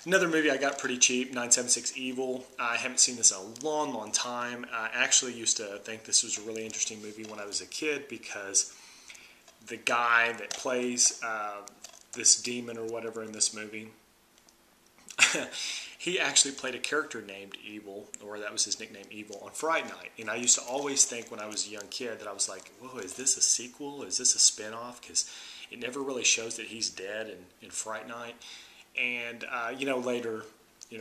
Another movie I got pretty cheap, 976 Evil. I haven't seen this in a long, long time. I actually used to think this was a really interesting movie when I was a kid because the guy that plays this demon or whatever in this movie, he actually played a character named Evil, or that was his nickname, Evil, on Fright Night. And I used to always think when I was a young kid that I was like, whoa, is this a sequel? Is this a spinoff? Because it never really shows that he's dead in Fright Night. And, later,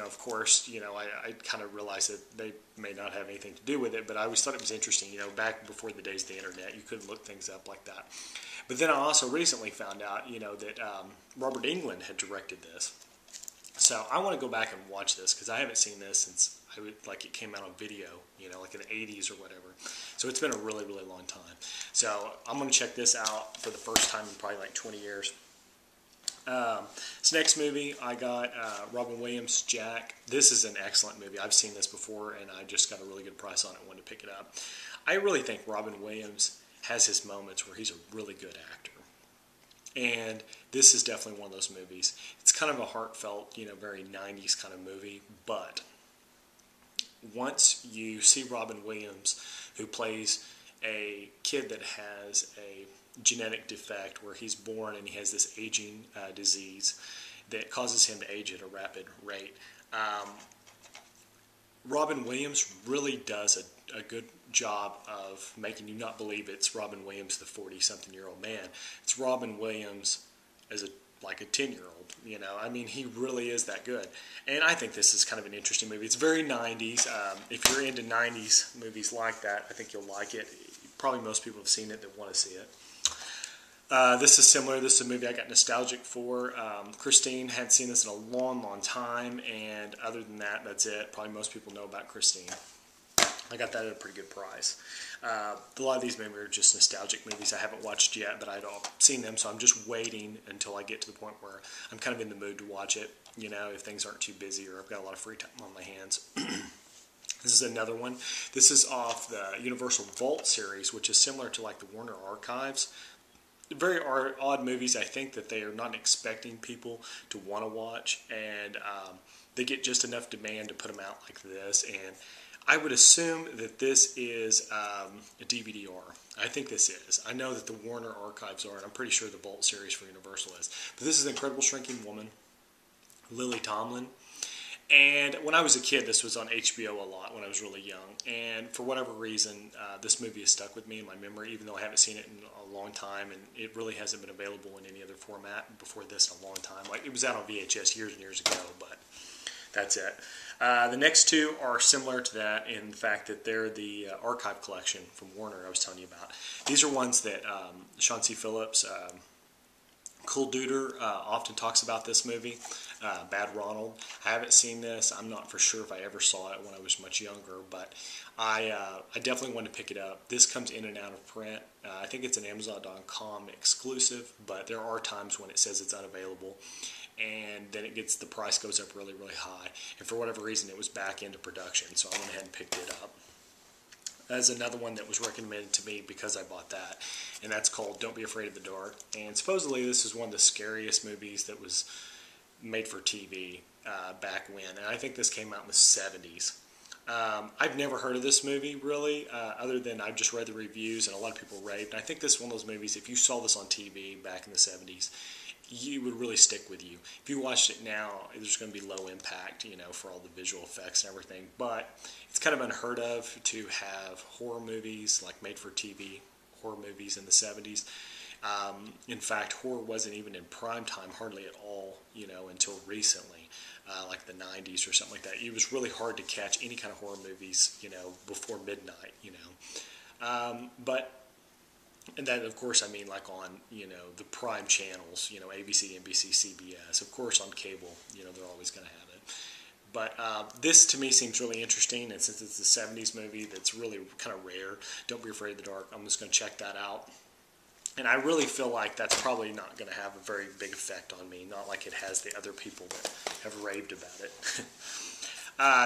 of course, I kind of realized that they may not have anything to do with it, but I always thought it was interesting. Back before the days of the internet, you could look things up like that. But then I also recently found out, that Robert Englund had directed this. So I want to go back and watch this because I haven't seen this since it came out on video, like in the 80s or whatever. So it's been a really, really long time. So I'm going to check this out for the first time in probably like 20 years. This next movie I got Robin Williams' Jack. This is an excellent movie. I've seen this before and I just got a really good price on it and wanted to pick it up. I really think Robin Williams has his moments where he's a really good actor. And this is definitely one of those movies. It's kind of a heartfelt, very 90s kind of movie. But once you see Robin Williams, who plays a kid that has a genetic defect where he's born and he has this aging disease that causes him to age at a rapid rate, Robin Williams really does a good job of making you not believe it's Robin Williams, the 40-something-year-old man. It's Robin Williams as a 10-year-old, I mean, he really is that good. And I think this is kind of an interesting movie. It's very 90s. If you're into 90s movies like that, I think you'll like it. Probably most people have seen it that want to see it. This is similar. This is a movie I got nostalgic for. Christine, hadn't seen this in a long, long time, and other than that, that's it. Probably most people know about Christine. I got that at a pretty good price. A lot of these movies are just nostalgic movies I haven't watched yet, but I'd all seen them, so I'm just waiting until I get to the point where I'm kind of in the mood to watch it, if things aren't too busy or I've got a lot of free time on my hands. This is another one. This is off the Universal Vault series, which is similar to like the Warner Archives. Very odd movies. I think that they are not expecting people to want to watch, and they get just enough demand to put them out like this. And I would assume that this is a DVD-R. I think this is. I know that the Warner Archives are, and I'm pretty sure the Vault series for Universal is. But this is The Incredible Shrinking Woman, Lily Tomlin. And when I was a kid, this was on HBO a lot when I was really young. And for whatever reason, this movie has stuck with me in my memory, even though I haven't seen it in a long time. And it really hasn't been available in any other format before this in a long time. Like, it was out on VHS years and years ago, but that's it. The next two are similar to that in the fact that they're the archive collection from Warner I was telling you about. These are ones that Sean C. Phillips, CooIDuder often talks about this movie, Bad Ronald. I haven't seen this. I'm not for sure if I ever saw it when I was much younger, but I definitely want to pick it up. This comes in and out of print. I think it's an Amazon.com exclusive, but there are times when it says it's unavailable, and then the price goes up really, really high. And for whatever reason, it was back into production, so I went ahead and picked it up. That's another one that was recommended to me because I bought that, and that's called Don't Be Afraid of the Dark. And supposedly this is one of the scariest movies that was made for TV back when, and I think this came out in the 70s. I've never heard of this movie, really, other than I've just read the reviews, and a lot of people raved. And I think this is one of those movies, if you saw this on TV back in the 70s, you would really stick with you. If you watched it now, there's going to be low impact, for all the visual effects and everything. But it's kind of unheard of to have horror movies, like made-for-TV horror movies in the 70s. In fact, horror wasn't even in prime time hardly at all, until recently, like the 90s or something like that. It was really hard to catch any kind of horror movies, before midnight, And then, of course, I mean, like on, the prime channels, ABC, NBC, CBS. Of course, on cable, they're always going to have it. But this, to me, seems really interesting. And since it's a 70s movie that's really kind of rare, Don't Be Afraid of the Dark, I'm just going to check that out. And I really feel like that's probably not going to have a very big effect on me, not like it has the other people that have raved about it.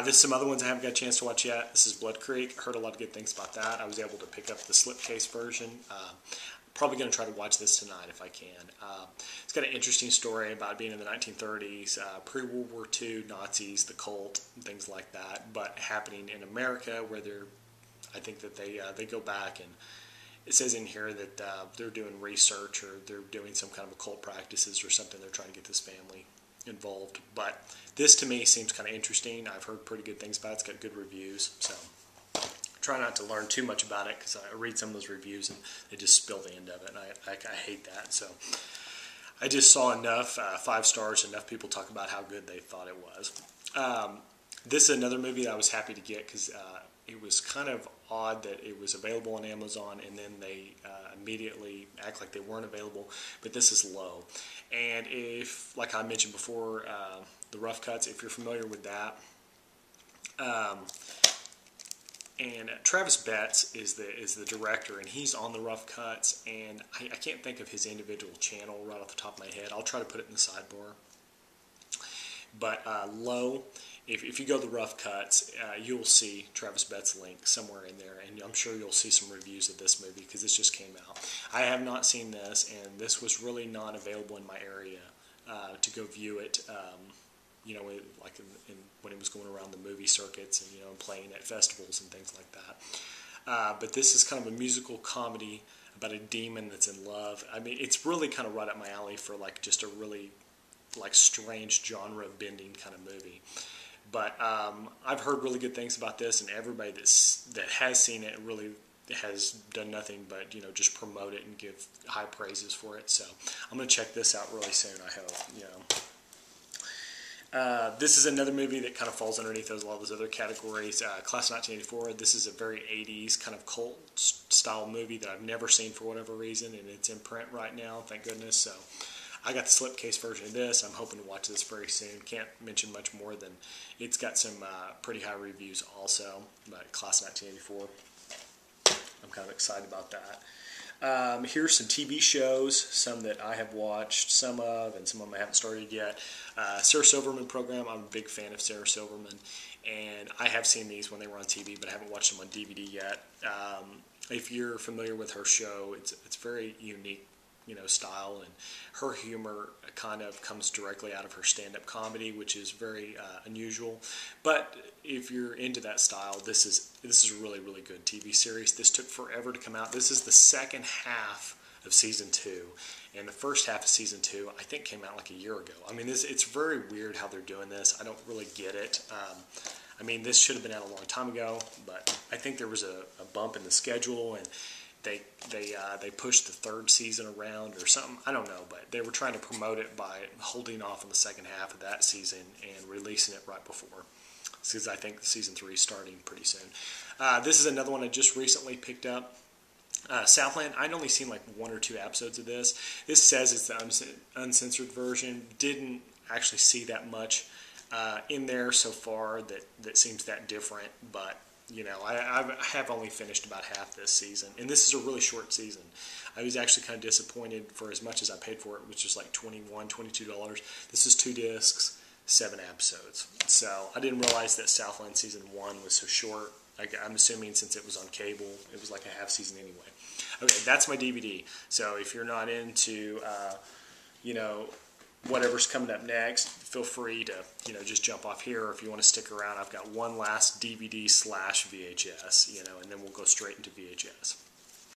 There's some other ones I haven't got a chance to watch yet. This is Blood Creek. I heard a lot of good things about that. I was able to pick up the slipcase version. probably going to try to watch this tonight if I can. It's got an interesting story about being in the 1930s, pre-World War II, Nazis, the cult, and things like that, but happening in America where I think that they go back, and it says in here that they're doing research, or they're doing some kind of occult practices or something. They're trying to get this family involved. But this to me seems kind of interesting. I've heard pretty good things about it. It's got good reviews, so try not to learn too much about it, because I read some of those reviews and they just spill the end of it, and I hate that. So I just saw enough 5 stars, enough people talk about how good they thought it was. This is another movie that I was happy to get, because it was kind of odd that it was available on Amazon and then they immediately act like they weren't available, but this is Low. And if, like I mentioned before, the Roughcuts, if you're familiar with that, and Travis Betts is the director, and he's on the Roughcuts, and I can't think of his individual channel right off the top of my head. I'll try to put it in the sidebar. But Low, if you go to the Roughcuts, you'll see Travis Betts' link somewhere in there, and I'm sure you'll see some reviews of this movie, because this just came out. I have not seen this, and this was really not available in my area to go view it. You know, like when it was going around the movie circuits and, you know, playing at festivals and things like that. But this is kind of a musical comedy about a demon that's in love. I mean, it's really kind of right up my alley for like just a really like strange genre bending kind of movie. But I've heard really good things about this, and everybody that has seen it really has done nothing but, you know, just promote it and give high praises for it. So I'm going to check this out really soon, I hope, you know. This is another movie that kind of falls underneath a lot of those other categories. Class of 1984, this is a very 80s kind of cult style movie that I've never seen for whatever reason, and it's in print right now, thank goodness. So I got the slipcase version of this. I'm hoping to watch this very soon. Can't mention much more than it's got some pretty high reviews also, but Class of 1984. I'm kind of excited about that. Here's some TV shows, some that I have watched some of, and some of them I haven't started yet. Sarah Silverman program, I'm a big fan of Sarah Silverman, and I have seen these when they were on TV, but I haven't watched them on DVD yet. If you're familiar with her show, it's very unique, you know, style, and her humor kind of comes directly out of her stand-up comedy, which is very unusual. But if you're into that style, this is a really, really good TV series. This took forever to come out. This is the second half of season 2, and the first half of season 2 I think came out like a year ago. I mean, it's very weird how they're doing this. I don't really get it. I mean, this should have been out a long time ago, but I think there was a bump in the schedule, and they pushed the 3rd season around or something. I don't know, but they were trying to promote it by holding off on the second half of that season and releasing it right before, because I think season 3 is starting pretty soon. This is another one I just recently picked up. Southland, I'd only seen like 1 or 2 episodes of this. This says it's the uncensored version. Didn't actually see that much in there so far that seems that different, but you know, I have only finished about half this season, and this is a really short season. I was actually kind of disappointed for as much as I paid for it, which is like $21, $22. This is 2 discs, 7 episodes. So I didn't realize that Southland season 1 was so short. I'm assuming since it was on cable, it was like a half season anyway. Okay, that's my DVD. So if you're not into, you know, whatever's coming up next, feel free to, you know, just jump off here. Or if you want to stick around, I've got one last DVD/VHS, you know, and then we'll go straight into VHS.